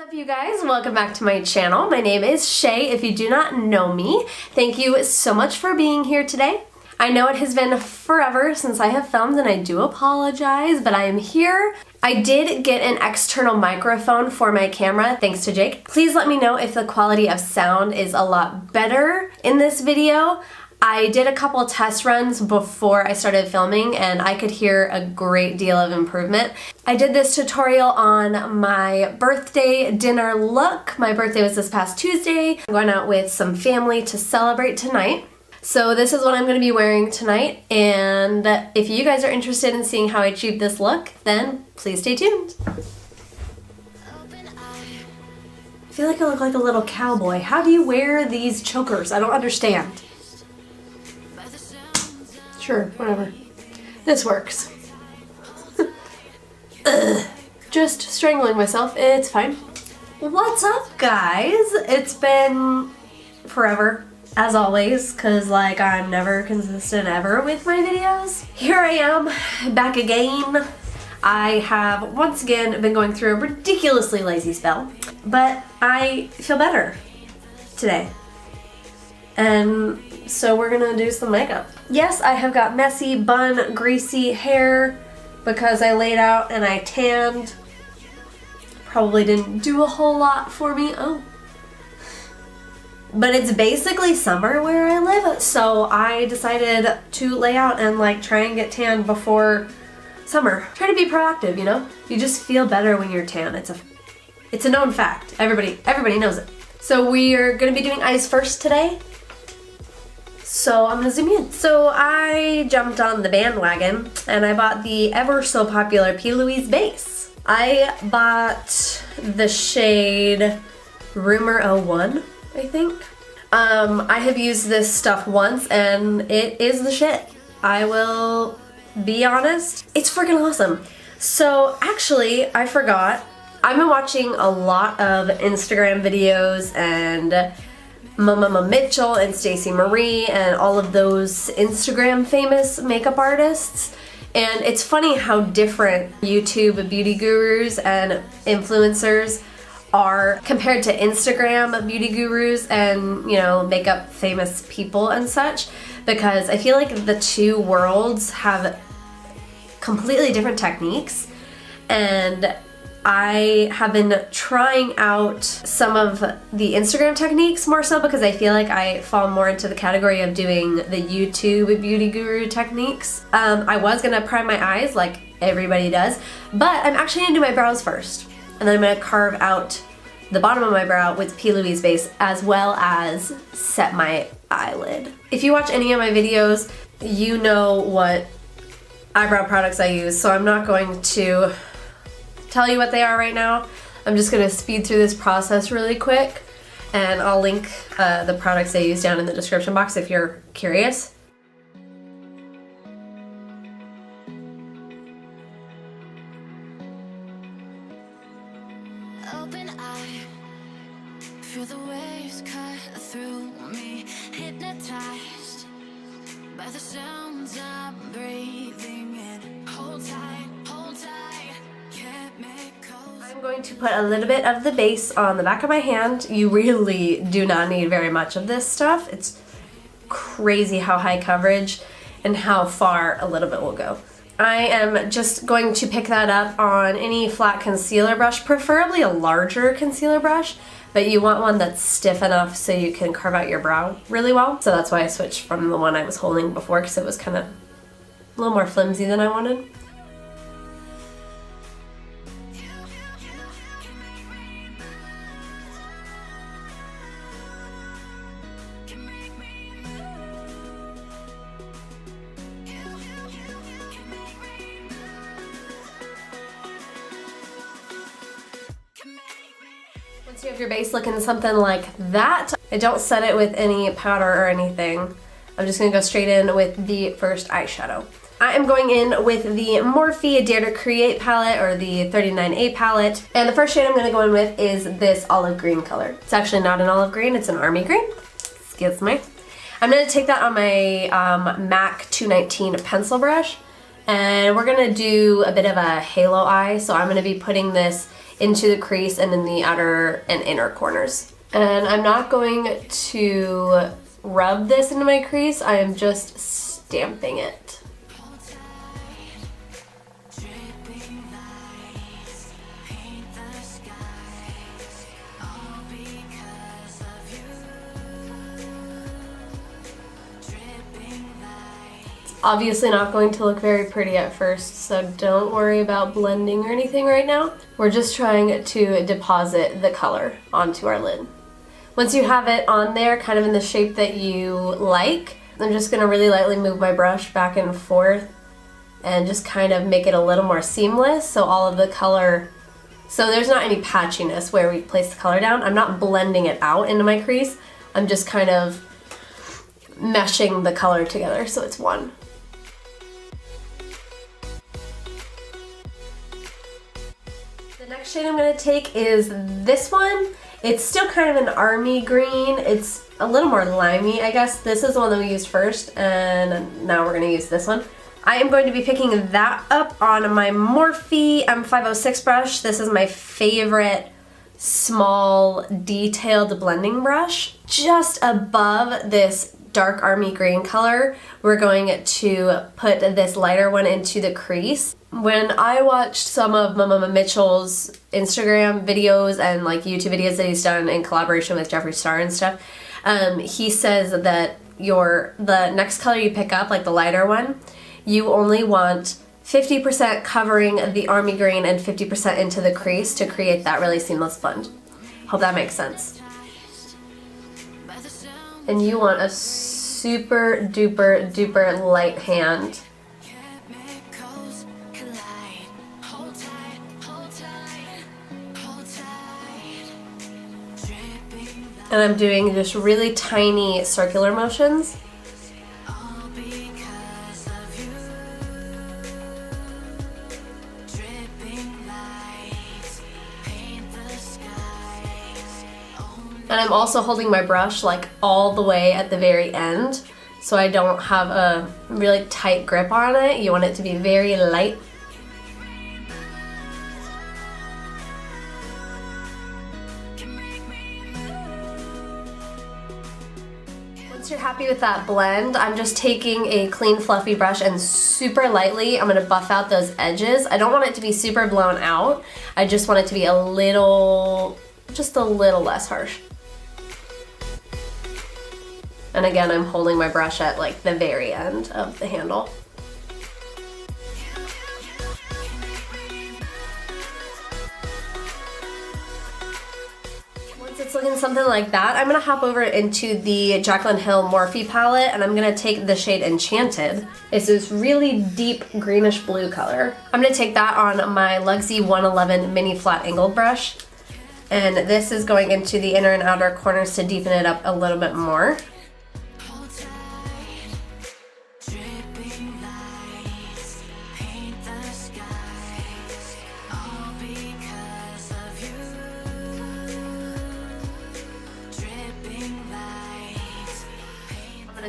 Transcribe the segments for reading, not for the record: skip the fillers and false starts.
What's up, you guys? Welcome back to my channel. My name is Shay. If you do not know me, thank you so much for being here today. I know it has been forever since I have filmed and I do apologize, but I am here. I did get an external microphone for my camera, thanks to Jake. Please let me know if the quality of sound is a lot better in this video. I did a couple test runs before I started filming and I could hear a great deal of improvement. I did this tutorial on my birthday dinner look. My birthday was this past Tuesday. I'm going out with some family to celebrate tonight. So this is what I'm going to be wearing tonight, and if you guys are interested in seeing how I achieved this look, then please stay tuned. I feel like I look like a little cowboy. How do you wear these chokers? I don't understand. Sure, whatever. This works. Just strangling myself, it's fine. What's up, guys? It's been forever, as always, because like I'm never consistent ever with my videos. Here I am, back again. I have once again been going through a ridiculously lazy spell, but I feel better today. And so we're gonna do some makeup. Yes, I have got messy, bun, greasy hair because I laid out and I tanned. Probably didn't do a whole lot for me. Oh. But it's basically summer where I live, so I decided to lay out and like try and get tanned before summer. Try to be proactive, you know? You just feel better when you're tan. It's a known fact. Everybody knows it. So we are gonna be doing eyes first today. So I'm gonna zoom in. So I jumped on the bandwagon and I bought the ever so popular P. Louise base. I bought the shade Rumor 01, I think. I have used this stuff once and it is the shit. I will be honest, it's freaking awesome. So actually, I forgot, I've been watching a lot of Instagram videos and Mama Mitchell and Stacey Marie and all of those Instagram famous makeup artists. And it's funny how different YouTube beauty gurus and influencers are compared to Instagram beauty gurus and, you know, makeup famous people and such, because I feel like the two worlds have completely different techniques. And I have been trying out some of the Instagram techniques more so because I feel like I fall more into the category of doing the YouTube beauty guru techniques. I was gonna prime my eyes like everybody does, but I'm actually gonna do my brows first. And then I'm gonna carve out the bottom of my brow with P. Louise base as well as set my eyelid. If you watch any of my videos, you know what eyebrow products I use, so I'm not going to tell you what they are right now. I'm just gonna speed through this process really quick and I'll link the products I use down in the description box if you're curious. Open eye, feel the waves cut through me, hypnotized by the sounds I'm breathing in. Hold tight, can't make cold. I'm going to put a little bit of the base on the back of my hand. You really do not need very much of this stuff. It's crazy how high coverage and how far a little bit will go. I am just going to pick that up on any flat concealer brush, preferably a larger concealer brush, but you want one that's stiff enough so you can carve out your brow really well. So that's why I switched from the one I was holding before, because it was kind of a little more flimsy than I wanted. Once you have your base looking something like that, I don't set it with any powder or anything. I'm just gonna go straight in with the first eyeshadow. I am going in with the Morphe Dare to Create palette, or the 39A palette, and the first shade I'm gonna go in with is this olive green color. It's actually not an olive green, it's an army green. Excuse me. I'm gonna take that on my MAC 219 pencil brush And we're gonna do a bit of a halo eye, so I'm gonna be putting this into the crease and in the outer and inner corners. And I'm not going to rub this into my crease, I am just stamping it. Obviously not going to look very pretty at first, so don't worry about blending or anything right now. We're just trying to deposit the color onto our lid. Once you have it on there, kind of in the shape that you like, I'm just gonna really lightly move my brush back and forth and just kind of make it a little more seamless so all of the color, so there's not any patchiness where we place the color down. I'm not blending it out into my crease, I'm just kind of meshing the color together so it's one. The next shade I'm going to take is this one. It's still kind of an army green. It's a little more limey, I guess. This is the one that we used first, and now we're going to use this one. I am going to be picking that up on my Morphe M506 brush. This is my favorite small detailed blending brush. Just above this dark army green color, we're going to put this lighter one into the crease. When I watched some of Mama Mitchell's Instagram videos and like YouTube videos that he's done in collaboration with Jeffree Star and stuff, he says that the next color you pick up, like the lighter one, you only want 50% covering the army green and 50% into the crease to create that really seamless blend. Hope that makes sense. And you want a super duper duper light hand. And I'm doing just really tiny circular motions. And I'm also holding my brush like all the way at the very end, so I don't have a really tight grip on it. You want it to be very light. Once you're happy with that blend, I'm just taking a clean fluffy brush and super lightly I'm going to buff out those edges. I don't want it to be super blown out. I just want it to be just a little less harsh. And again, I'm holding my brush at like the very end of the handle. Once it's looking something like that, I'm gonna hop over into the Jaclyn Hill Morphe palette and I'm gonna take the shade Enchanted. It's this really deep greenish blue color. I'm gonna take that on my Luxie 111 mini flat angled brush. And this is going into the inner and outer corners to deepen it up a little bit more.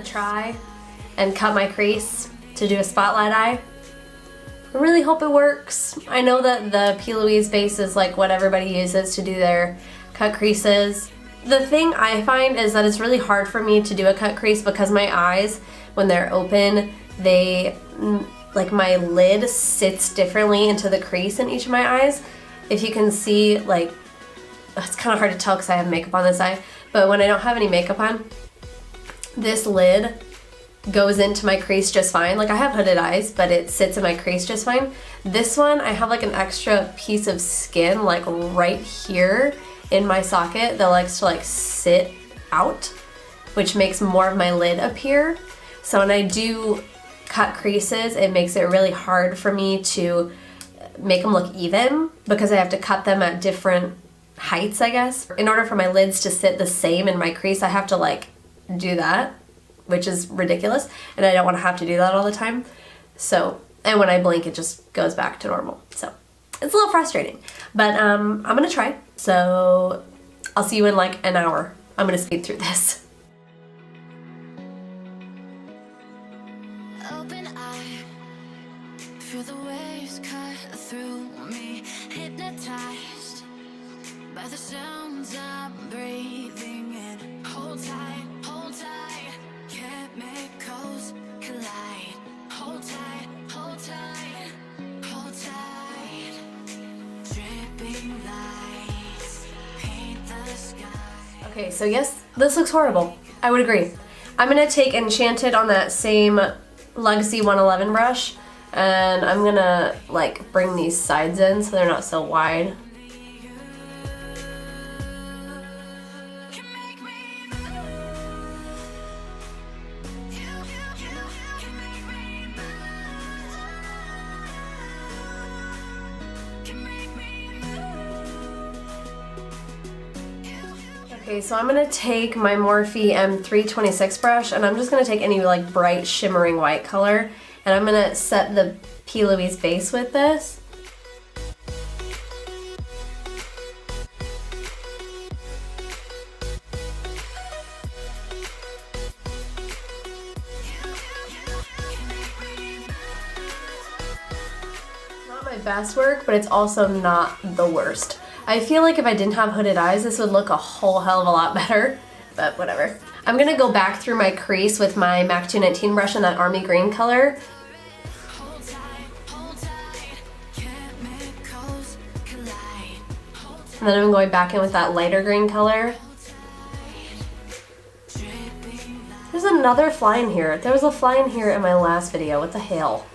Try and cut my crease to do a spotlight eye. I really hope it works. I know that the P. Louise base is like what everybody uses to do their cut creases. The thing I find is that it's really hard for me to do a cut crease because my eyes, when they're open, like my lid sits differently into the crease in each of my eyes. If you can see, like, it's kind of hard to tell because I have makeup on this eye, but when I don't have any makeup on, this lid goes into my crease just fine. Like I have hooded eyes, but it sits in my crease just fine. This one, I have like an extra piece of skin like right here in my socket that likes to like sit out, which makes more of my lid appear. So when I do cut creases, it makes it really hard for me to make them look even because I have to cut them at different heights, I guess. In order for my lids to sit the same in my crease, I have to like do that, which is ridiculous, and I don't want to have to do that all the time. So, and when I blink, it just goes back to normal. So, it's a little frustrating, but I'm gonna try. So, I'll see you in like an hour. I'm gonna speed through this. Open eye, Feel the waves cut through me, hypnotized by the sounds I'm breathing in. Hold tight, chemicals collide. Hold tight, hold tight, hold tight. Dripping lights paint the sky. Okay, so yes, this looks horrible. I would agree. I'm gonna take Enchanted on that same Luxie 111 brush, and I'm gonna like bring these sides in so they're not so wide. Okay, so I'm gonna take my Morphe M326 brush, and I'm just gonna take any like bright shimmering white color, and I'm gonna set the P. Louise base with this. Not my best work, but it's also not the worst. I feel like if I didn't have hooded eyes, this would look a whole hell of a lot better, but whatever. I'm gonna go back through my crease with my MAC 219 brush in that army green color. And then I'm going back in with that lighter green color. There's another fly in here. There was a fly in here in my last video. What the hell?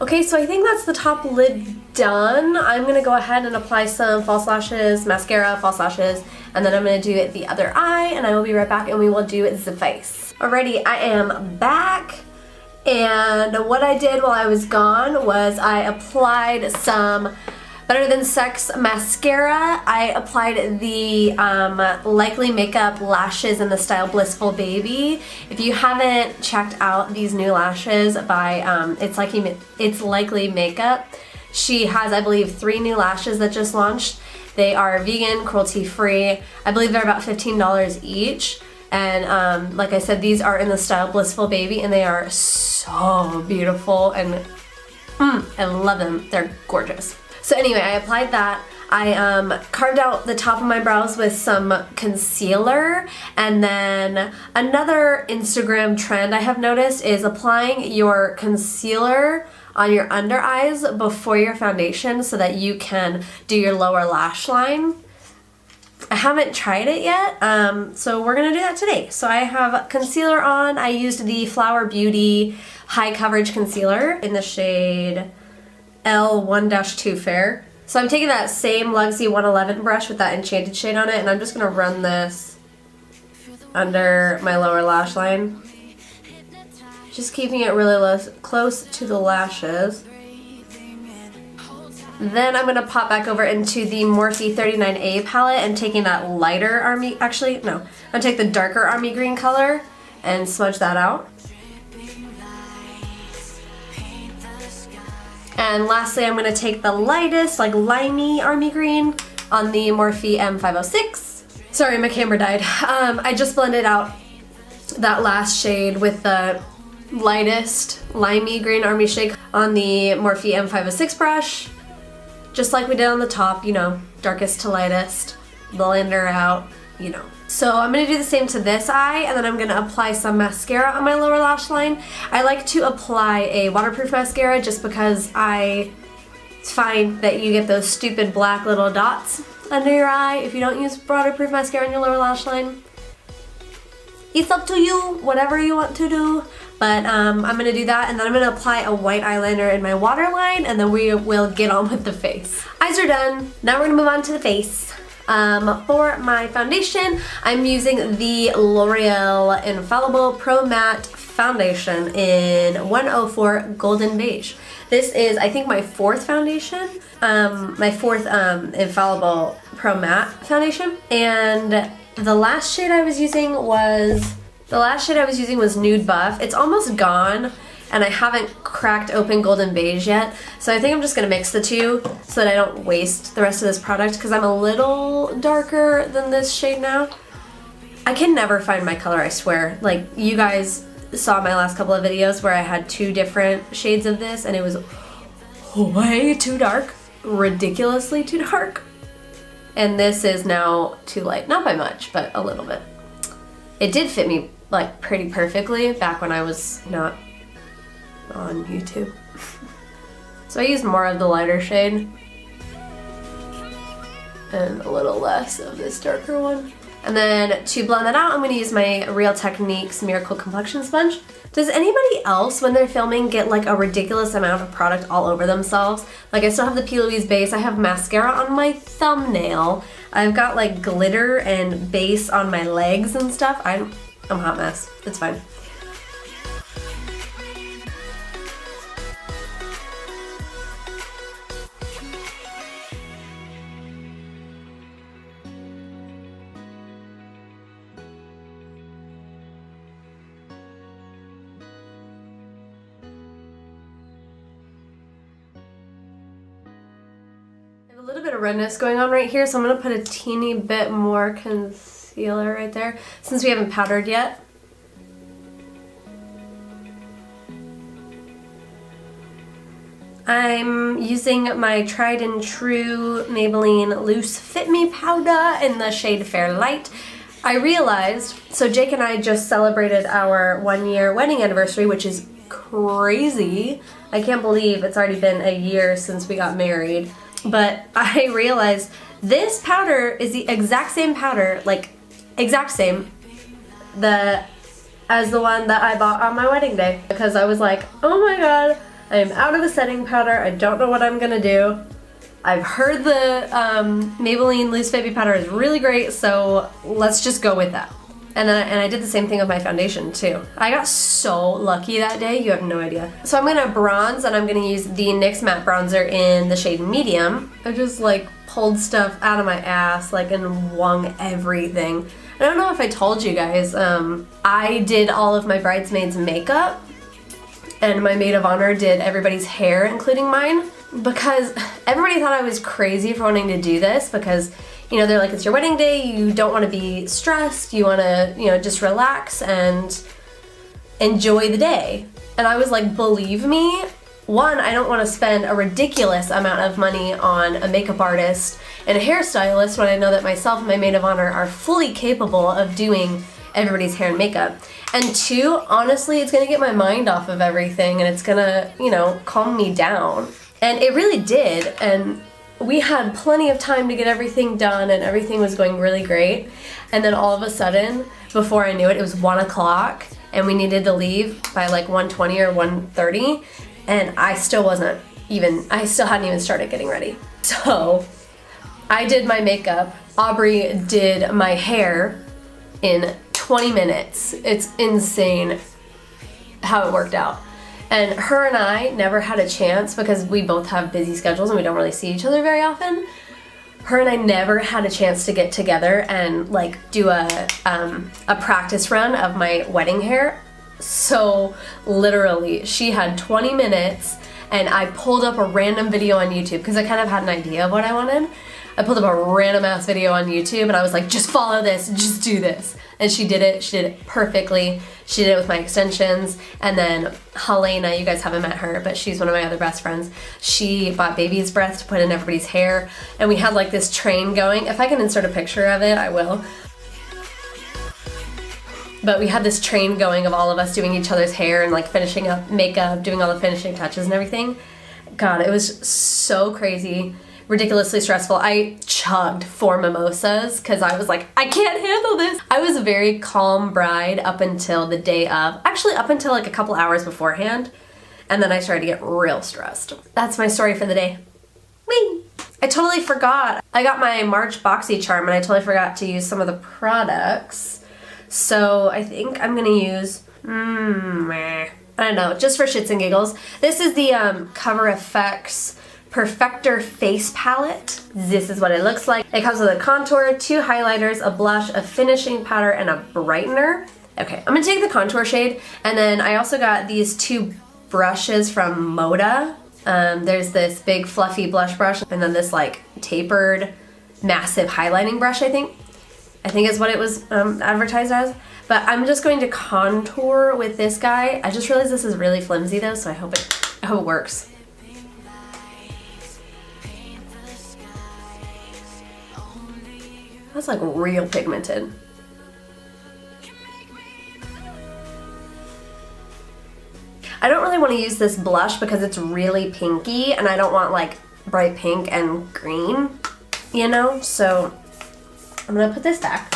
Okay, so I think that's the top lid done. I'm gonna go ahead and apply some false lashes, mascara, false lashes, and then I'm gonna do the other eye, and I will be right back and we will do the face. Alrighty, I am back, and what I did while I was gone was I applied some Better Than Sex mascara. I applied the Likely Makeup lashes in the style Blissful Baby. If you haven't checked out these new lashes by It's Likely Makeup, she has, I believe, 3 new lashes that just launched. They are vegan, cruelty-free. I believe they're about $15 each. And like I said, these are in the style Blissful Baby, and they are so beautiful, and I love them. They're gorgeous. So anyway, I applied that. I carved out the top of my brows with some concealer, and then another Instagram trend I have noticed is applying your concealer on your under eyes before your foundation so that you can do your lower lash line. I haven't tried it yet, so we're gonna do that today. So I have concealer on. I used the Flower Beauty High Coverage Concealer in the shade L1-2 Fair. So I'm taking that same Luxie 111 brush with that Enchanted shade on it, and I'm just gonna run this under my lower lash line. Just keeping it really close to the lashes. Then I'm gonna pop back over into the Morphe 39A palette and taking that lighter army, actually, no, I'm gonna take the darker army green color and smudge that out. And lastly, I'm gonna take the lightest, like limey army green on the Morphe M506. Sorry, my camera died. I just blended out that last shade with the lightest limey green army shade on the Morphe M506 brush. Just like we did on the top, you know, darkest to lightest, blend her out, you know. So I'm gonna do the same to this eye, and then I'm gonna apply some mascara on my lower lash line. I like to apply a waterproof mascara just because it's fine that you get those stupid black little dots under your eye if you don't use waterproof mascara on your lower lash line. It's up to you, whatever you want to do. But I'm gonna do that, and then I'm gonna apply a white eyeliner in my waterline, and then we will get on with the face. Eyes are done. Now we're gonna move on to the face. For my foundation, I'm using the L'Oreal Infallible Pro Matte Foundation in 104 Golden Beige. This is, I think, my 4th foundation, my 4th Infallible Pro Matte Foundation, and the last shade I was using was Nude Buff. It's almost gone, and I haven't cracked open Golden Beige yet, so I think I'm just gonna mix the two so that I don't waste the rest of this product, because I'm a little darker than this shade now. I can never find my color, I swear. Like, you guys saw my last couple of videos where I had 2 different shades of this and it was way too dark, ridiculously too dark. And this is now too light, not by much, but a little bit. It did fit me like pretty perfectly back when I was not on YouTube. So I used more of the lighter shade and a little less of this darker one. And then to blend that out, I'm gonna use my Real Techniques Miracle Complexion Sponge. Does anybody else, when they're filming, get like a ridiculous amount of product all over themselves? Like I still have the P. Louise base, I have mascara on my thumbnail, I've got like glitter and base on my legs and stuff. I'm a hot mess, it's fine. A little bit of redness going on right here, so I'm going to put a teeny bit more concealer right there since we haven't powdered yet. I'm using my tried and true Maybelline Loose Fit Me powder in the shade Fair Light. I realized, so Jake and I just celebrated our 1-year wedding anniversary, which is crazy. I can't believe it's already been a year since we got married. But I realized this powder is the exact same powder, like exact same, as the one that I bought on my wedding day. Because I was like, oh my god, I am out of the setting powder, I don't know what I'm gonna do. I've heard the Maybelline Loose Fit Me powder is really great, so let's just go with that. And I did the same thing with my foundation too. I got so lucky that day, you have no idea. So I'm gonna bronze, and I'm gonna use the NYX matte bronzer in the shade Medium. I just like pulled stuff out of my ass like and wung everything. I don't know if I told you guys, I did all of my bridesmaids' makeup, and my maid of honor did everybody's hair, including mine, because everybody thought I was crazy for wanting to do this because, you know, they're like, it's your wedding day, you don't want to be stressed, you want to, you know, just relax and enjoy the day. And I was like, believe me, 1, I don't want to spend a ridiculous amount of money on a makeup artist and a hairstylist when I know that myself and my maid of honor are fully capable of doing everybody's hair and makeup. And 2, honestly, it's gonna get my mind off of everything and it's gonna, you know, calm me down. And it really did, and we had plenty of time to get everything done and everything was going really great. And then all of a sudden, before I knew it, it was 1 o'clock and we needed to leave by like 1:20 or 1:30, and I still hadn't even started getting ready. So I did my makeup, Aubrey did my hair in 20 minutes. It's insane how it worked out. And her and I never had a chance, because we both have busy schedules and we don't really see each other very often. Her and I never had a chance to get together and like do a practice run of my wedding hair. So literally, she had 20 minutes and I pulled up a random video on YouTube because I kind of had an idea of what I wanted. I pulled up a random ass video on YouTube and I was like, just follow this, just do this. And she did it perfectly. She did it with my extensions. And then Helena, you guys haven't met her, but she's one of my other best friends. She bought baby's breath to put in everybody's hair. And we had like this train going. If I can insert a picture of it, I will. But we had this train going of all of us doing each other's hair and like finishing up makeup, doing all the finishing touches and everything. God, it was so crazy. Ridiculously stressful. I chugged 4 mimosas because I was like, I can't handle this. I was a very calm bride up until the day of, actually up until like a couple hours beforehand, and then I started to get real stressed. That's my story for the day. Whee! I totally forgot. I got my March Boxy Charm and I totally forgot to use some of the products. So I think I'm gonna use, I don't know, just for shits and giggles. This is the Cover FX Perfector Face Palette. This is what it looks like. It comes with a contour, 2 highlighters, a blush, a finishing powder, and a brightener. Okay, I'm gonna take the contour shade, and then I also got these 2 brushes from Moda. There's this big fluffy blush brush, and then this like tapered, massive highlighting brush, I think is what it was advertised as. But But I'm just going to contour with this guy. I just realized this is really flimsy though, so I hope it works. That's like real pigmented. I don't really want to use this blush because it's really pinky and I don't want like bright pink and green, you know? So I'm gonna put this back.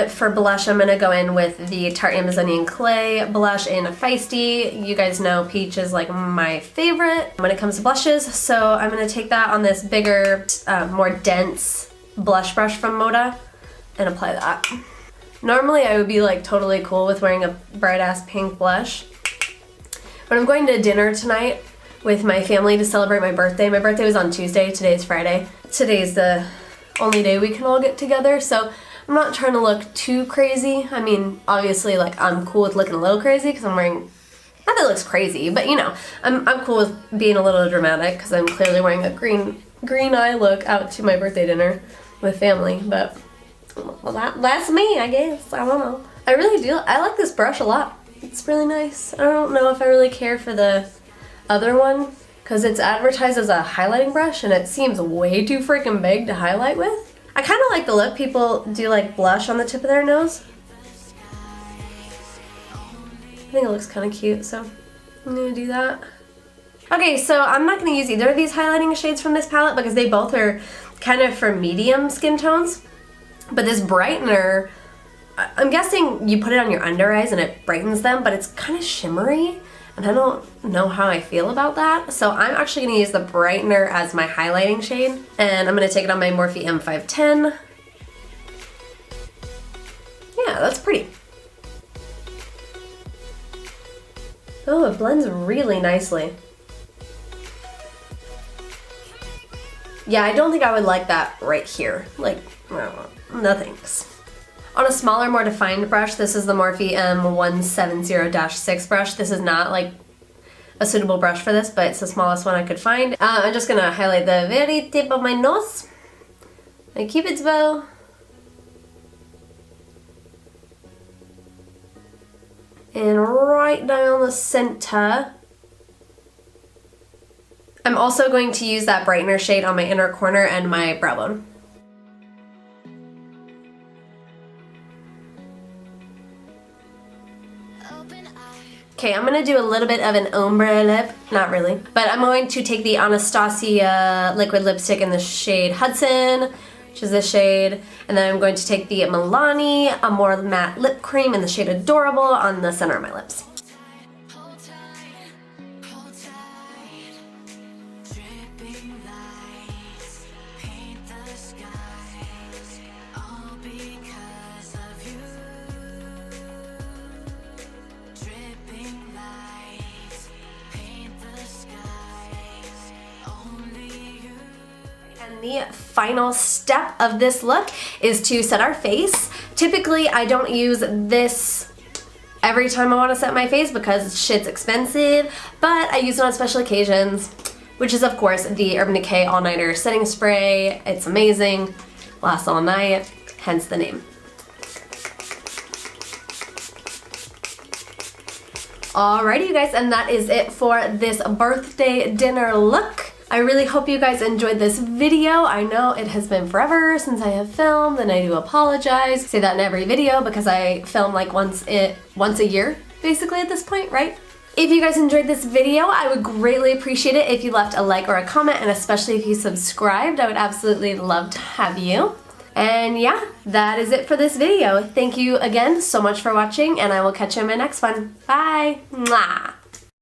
For blush, I'm gonna go in with the Tarte Amazonian Clay blush in Feisty. You guys know peach is like my favorite when it comes to blushes. So I'm gonna take that on this bigger, more dense blush brush from Moda and apply that. Normally I would be like totally cool with wearing a bright ass pink blush, but I'm going to dinner tonight with my family to celebrate my birthday. My birthday was on Tuesday, today's Friday. Today's the only day we can all get together, so I'm not trying to look too crazy. I mean, obviously, like, I'm cool with looking a little crazy because I'm wearing, not that it looks crazy, but you know, I'm cool with being a little dramatic because I'm clearly wearing a green eye look out to my birthday dinner with family, but well, that's me, I guess. I don't know. I really do. I like this brush a lot. It's really nice. I don't know if I really care for the other one because it's advertised as a highlighting brush and it seems way too freaking big to highlight with. I kind of like the look. People do like blush on the tip of their nose. I think it looks kind of cute, so I'm going to do that. Okay, so I'm not going to use either of these highlighting shades from this palette because they both are kind of for medium skin tones. But this brightener, I'm guessing you put it on your under eyes and it brightens them, but it's kind of shimmery. And I don't know how I feel about that. So I'm actually going to use the brightener as my highlighting shade. And I'm going to take it on my Morphe M510. Yeah, that's pretty. Oh, it blends really nicely. Yeah, I don't think I would like that right here. Like, no thanks. On a smaller, more defined brush, this is the Morphe M170-6 brush. This is not like a suitable brush for this, but it's the smallest one I could find. I'm just gonna highlight the very tip of my nose, my cupid's bow. And right down the center. I'm also going to use that brightener shade on my inner corner and my brow bone. Okay, I'm going to do a little bit of an ombre lip, not really, but I'm going to take the Anastasia liquid lipstick in the shade Hudson, which is this shade, and then I'm going to take the Milani, a more matte lip cream in the shade Adorable on the center of my lips. And the final step of this look is to set our face. Typically, I don't use this every time I want to set my face because shit's expensive, but I use it on special occasions, which is of course the Urban Decay All Nighter Setting Spray. It's amazing, lasts all night, hence the name. Alrighty you guys, and that is it for this birthday dinner look. I really hope you guys enjoyed this video. I know it has been forever since I have filmed, and I do apologize. I say that in every video because I film like once a year, basically at this point, right? If you guys enjoyed this video, I would greatly appreciate it if you left a like or a comment, and especially if you subscribed. I would absolutely love to have you. And yeah, that is it for this video. Thank you again so much for watching, and I will catch you in my next one. Bye! Mwah!